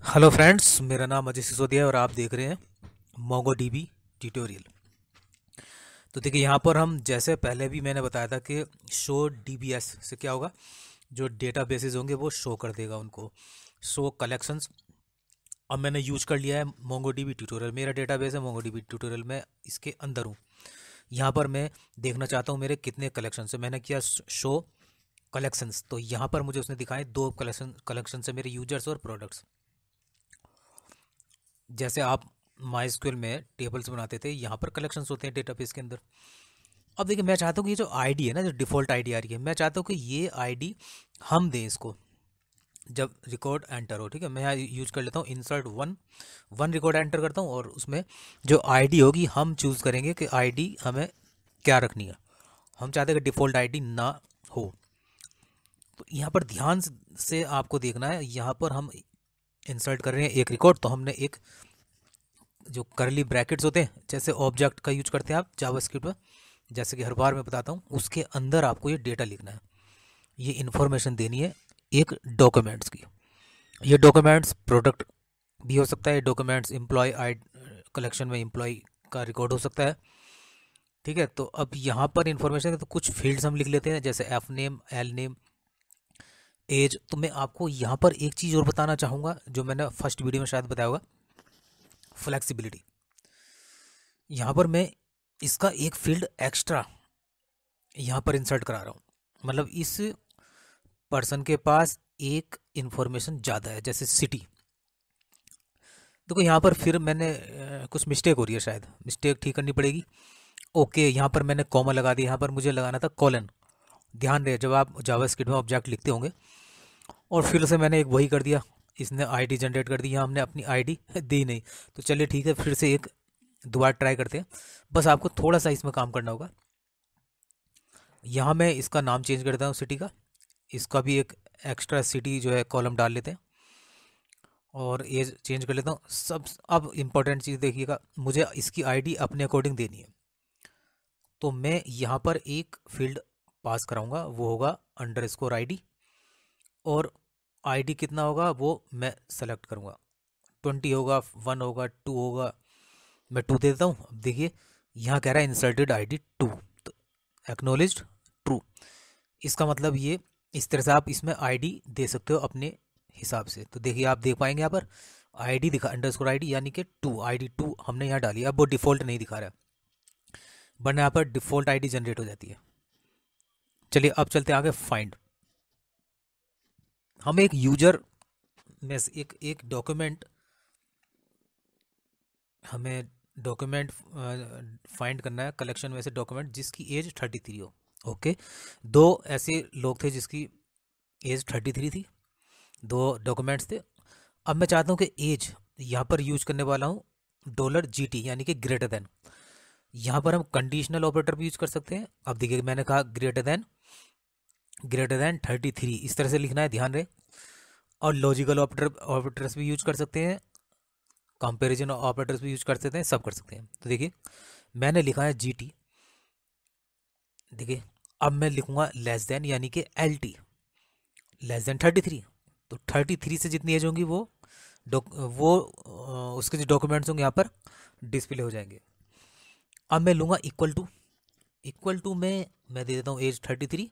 Hello friends, मेरा नाम अजय सिसोदिया है और आप देख रहे हैं मोंगोडीबी ट्यूटोरियल। तो देखिए, यहाँ पर हम जैसे पहले भी मैंने बताया था कि शो डीबीएस से क्या होगा, जो डेटाबेसेस होंगे वो शो कर देगा उनको, शो कलेक्शंस। अब मैंने यूज कर लिया है मोंगोडीबी ट्यूटोरियल, मेरा डेटाबेस है मोंगोडीबी ट्यूटोरियल, मैं इसके अंदर हूँ। यहाँ पर मैं देखना चाहता हूँ मेरे कितने कलेक्शन है। मैंने किया शो कलेक्शंस, तो यहाँ पर मुझे उसने दिखाए दो कलेक्शन है, मेरे यूजर्स और प्रोडक्ट्स। जैसे आप माई में टेबल्स बनाते थे, यहाँ पर कलेक्शंस होते हैं डेटाबेस के अंदर। अब देखिए, मैं चाहता हूँ कि ये जो आईडी है ना, जो डिफ़ॉल्ट आईडी आ रही है, मैं चाहता हूँ कि ये आईडी हम दें इसको जब रिकॉर्ड एंटर हो। ठीक है, मैं यहाँ यूज कर लेता हूँ इंसर्ट वन रिकॉर्ड एंटर करता हूँ और उसमें जो आईडी होगी हम चूज़ करेंगे कि आईडी हमें क्या रखनी है। हम चाहते हैं कि डिफ़ॉल्ट आईडी ना हो। तो यहाँ पर ध्यान से आपको देखना है, यहाँ पर हम इंसर्ट कर रहे हैं एक रिकॉर्ड, तो हमने एक जो करली ब्रैकेट्स होते हैं, जैसे ऑब्जेक्ट का यूज करते हैं आप जावास्क्रिप्ट में, जैसे कि हर बार मैं बताता हूँ, उसके अंदर आपको ये डेटा लिखना है, ये इन्फॉर्मेशन देनी है एक डॉक्यूमेंट्स की। ये डॉक्यूमेंट्स प्रोडक्ट भी हो सकता है, डॉक्यूमेंट्स एम्प्लॉय आई कलेक्शन में एम्प्लॉय का रिकॉर्ड हो सकता है। ठीक है, तो अब यहाँ पर इन्फॉर्मेशन तो कुछ फील्ड्स हम लिख लेते हैं, जैसे F name, L name, age. तो मैं आपको यहाँ पर एक चीज़ और बताना चाहूँगा, जो मैंने फर्स्ट वीडियो में शायद बताया होगा, फ्लेक्सिबिलिटी। यहाँ पर मैं इसका एक फील्ड एक्स्ट्रा यहाँ पर इंसर्ट करा रहा हूँ, मतलब इस पर्सन के पास एक इंफॉर्मेशन ज़्यादा है, जैसे सिटी। देखो यहाँ पर फिर मैंने कुछ मिस्टेक हो रही है, शायद मिस्टेक ठीक करनी पड़ेगी। ओके, यहाँ पर मैंने कॉमा लगा दिया, यहाँ पर मुझे लगाना था कॉलन। ध्यान रहे, जब आप जावास्क्रिप्ट में ऑब्जेक्ट लिखते होंगे और फिर से मैंने एक वही कर दिया, इसने आईडी जनरेट कर दी, यहाँ हमने अपनी आईडी दी नहीं। तो चलिए ठीक है, फिर से एक दोबारा ट्राई करते हैं। बस आपको थोड़ा सा इसमें काम करना होगा। यहाँ मैं इसका नाम चेंज करता हूँ सिटी का, इसका भी एक एक्स्ट्रा सिटी जो है कॉलम डाल लेते हैं और एज चेंज कर लेता हूँ सब। अब इम्पोर्टेंट चीज़ देखिएगा, मुझे इसकी आईडी अपने अकॉर्डिंग देनी है, तो मैं यहाँ पर एक फील्ड पास कराऊंगा, वो होगा अंडरस्कोर आईडी, और आईडी कितना होगा वो मैं सेलेक्ट करूँगा। 20 होगा, 1 होगा, 2 होगा, मैं 2 दे देता हूँ। अब देखिए, यहाँ कह रहा है इंसर्टेड आईडी 2, तो एक्नोलेज्ड ट्रू। इसका मतलब ये, इस तरह से आप इसमें आईडी दे सकते हो अपने हिसाब से। तो देखिए, आप देख पाएंगे यहाँ पर आईडी दिखा, अंडरस्कोर आईडी यानी कि 2, आईडी 2 हमने यहाँ डाली। अब वो डिफ़ॉल्ट नहीं दिखा रहा है, वरना यहाँ पर डिफ़ॉल्ट आईडी जनरेट हो जाती है। चलिए अब चलते हैं आगे, फाइंड। हम एक यूजर में से एक डॉक्यूमेंट, हमें डॉक्यूमेंट फाइंड करना है कलेक्शन में से, डॉक्यूमेंट जिसकी एज 33 हो। ओके, दो ऐसे लोग थे जिसकी एज 33 थी, दो डॉक्यूमेंट्स थे। अब मैं चाहता हूँ कि एज यहाँ पर यूज करने वाला हूँ $GT, यानी कि ग्रेटर देन। यहाँ पर हम कंडीशनल ऑपरेटर भी यूज कर सकते हैं। अब देखिए, मैंने कहा ग्रेटर देन 33, इस तरह से लिखना है, ध्यान रहे। और लॉजिकल ऑपरेटर्स भी यूज कर सकते हैं, कंपैरिजन ऑपरेटर्स भी यूज कर सकते हैं, सब कर सकते हैं। तो देखिए, मैंने लिखा है GT। देखिए, अब मैं लिखूंगा लेस देन, यानी कि LT, लेस देन 33। तो 33 से जितनी एज होंगी उसके जो डॉक्यूमेंट्स होंगे यहाँ पर डिस्प्ले हो जाएंगे। अब मैं लूँगा इक्वल टू में मैं दे देता हूँ एज 33।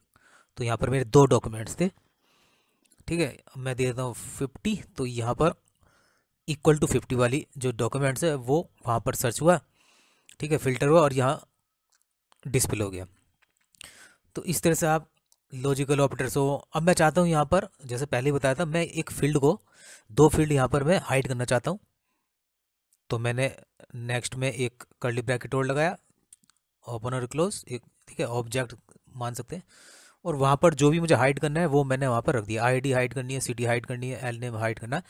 तो यहाँ पर मेरे दो डॉक्यूमेंट्स थे, ठीक है। अब मैं दे देता हूँ 50, तो यहाँ पर इक्वल टू 50 वाली जो डॉक्यूमेंट्स है वो वहाँ पर सर्च हुआ, ठीक है, फिल्टर हुआ और यहाँ डिस्प्ले हो गया। तो इस तरह से आप लॉजिकल ऑपरेटर्स हो। अब मैं चाहता हूँ यहाँ पर, जैसे पहले ही बताया था, मैं एक फील्ड को, दो फील्ड यहाँ पर मैं हाइड करना चाहता हूँ। तो मैंने नेक्स्ट में एक कर्ली ब्रैकेट और लगाया, ओपन और क्लोज, एक, ठीक है, ऑब्जेक्ट मान सकते हैं। और वहाँ पर जो भी मुझे हाइड करना है वो मैंने वहाँ पर रख दिया। आईडी हाइड करनी है, सिटी हाइड करनी है, एल नेम हाइड करना है,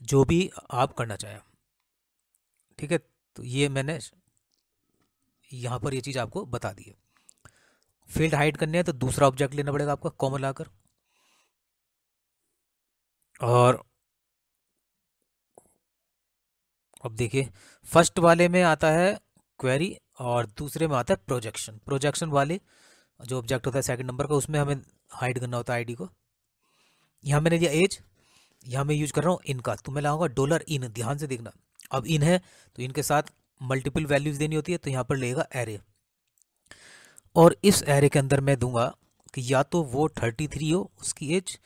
जो भी आप करना चाहें, ठीक है। तो ये मैंने यहाँ पर ये चीज़ आपको बता दी है। फील्ड हाइड करनी है तो दूसरा ऑब्जेक्ट लेना पड़ेगा आपका, कॉमन लाकर। और अब देखिए, फर्स्ट वाले में आता है क्वेरी और दूसरे में आता है प्रोजेक्शन। प्रोजेक्शन वाले जो ऑब्जेक्ट होता है सेकंड नंबर का, उसमें हमें हाइड करना होता है आईडी को। यहाँ मैंने दिया एज, यहाँ मैं यूज कर रहा हूँ इन का, तो मैं लगाऊंगा डॉलर इन, ध्यान से देखना। अब इन है तो इनके साथ मल्टीपल वैल्यूज देनी होती है, तो यहाँ पर लेगा एरे, और इस एरे के अंदर मैं दूंगा कि या तो वो 33 हो उसकी एज,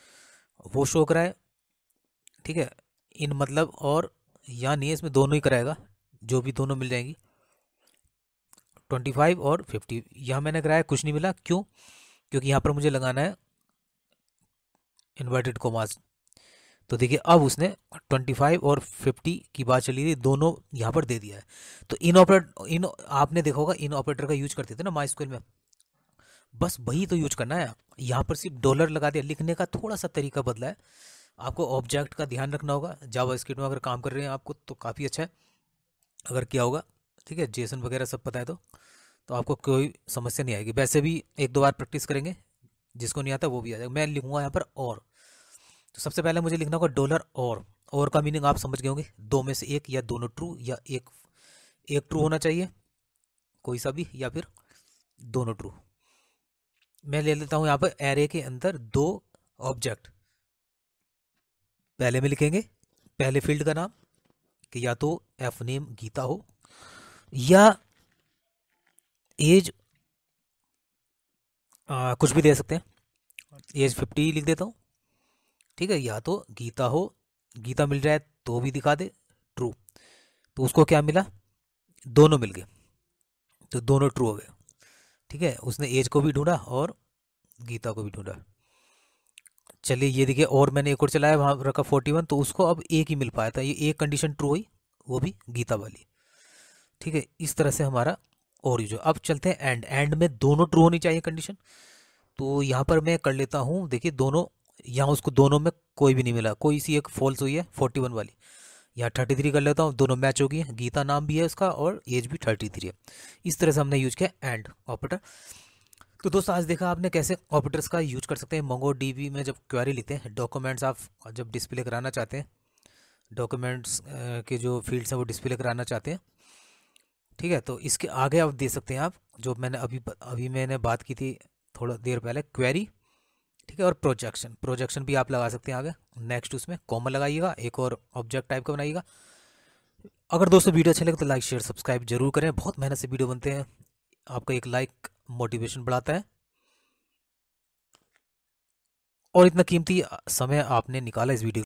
वो शो कराए, ठीक है, इन मतलब, और या नहीं है इसमें दोनों ही कराएगा, जो भी दोनों मिल जाएंगी 25 और 50। यहाँ मैंने कराया कुछ नहीं मिला, क्यों? क्योंकि यहाँ पर मुझे लगाना है इन्वर्टेड कोमास। तो देखिए अब उसने 25 और 50 की बात चली थी, दोनों यहाँ पर दे दिया है। तो इन आपने देखा होगा इन ऑपरेटर का यूज करते थे ना माइस्क्वेल में, बस वही तो यूज करना है। यहाँ पर सिर्फ डॉलर लगा दिया, लिखने का थोड़ा सा तरीका बदला है। आपको ऑब्जेक्ट का ध्यान रखना होगा, जावास्क्रिप्ट में अगर काम कर रहे हैं आपको तो काफ़ी अच्छा है, अगर किया होगा, ठीक है, जेसन वगैरह सब पता है तो आपको कोई समस्या नहीं आएगी। वैसे भी एक दो बार प्रैक्टिस करेंगे, जिसको नहीं आता वो भी आ जाएगा। मैं लिखूंगा यहाँ पर और, तो सबसे पहले मुझे लिखना होगा डॉलर और का मीनिंग आप समझ गए होंगे, दो में से एक, या दोनों ट्रू, या एक एक ट्रू होना चाहिए कोई सा भी, या फिर दोनों ट्रू। मैं ले लेता हूं यहाँ पर एरे के अंदर दो ऑब्जेक्ट, पहले में लिखेंगे पहले फील्ड का नाम कि या तो एफ नेम गीता हो, या एज कुछ भी दे सकते हैं, एज 50 लिख देता हूँ, ठीक है, या तो गीता हो, गीता मिल जाए तो भी दिखा दे ट्रू। तो उसको क्या मिला, दोनों मिल गए, तो दोनों ट्रू हो गए, ठीक है। उसने एज को भी ढूंढा और गीता को भी ढूंढा। चलिए ये देखिए, और मैंने एक और चलाया वहाँ रखा 41, तो उसको अब एक ही मिल पाया था, ये एक कंडीशन ट्रू हुई, वो भी गीता वाली, ठीक है। इस तरह से हमारा और यूज। अब चलते हैं एंड, एंड में दोनों ट्रू होनी चाहिए कंडीशन। तो यहाँ पर मैं कर लेता हूँ, देखिए दोनों, यहाँ उसको दोनों में कोई भी नहीं मिला, कोई सी एक फॉल्स हुई है 41 वाली, यहाँ 33 कर लेता हूँ, दोनों मैच हो गई है, गीता नाम भी है उसका और एज भी 33 है। इस तरह से हमने यूज किया एंड ऑपरेटर। तो दोस्तों आज देखा आपने कैसे ऑपरेटर्स का यूज कर सकते हैं मोंगो डीबी में। जब क्वेरी लिखते हैं, डॉक्यूमेंट्स आप जब डिस्प्ले कराना चाहते हैं, डॉक्यूमेंट्स के जो फील्ड्स हैं वो डिस्प्ले कराना चाहते हैं, ठीक है, तो इसके आगे आप दे सकते हैं आप, जो मैंने अभी मैंने बात की थी थोड़ा देर पहले, क्वेरी, ठीक है, और प्रोजेक्शन, प्रोजेक्शन भी आप लगा सकते हैं आगे। नेक्स्ट उसमें कॉमा लगाइएगा, एक और ऑब्जेक्ट टाइप का बनाइएगा। अगर दोस्तों वीडियो अच्छे लगे तो लाइक शेयर सब्सक्राइब जरूर करें, बहुत मेहनत से वीडियो बनते हैं, आपका एक लाइक मोटिवेशन बढ़ाता है। और इतना कीमती समय आपने निकाला इस वीडियो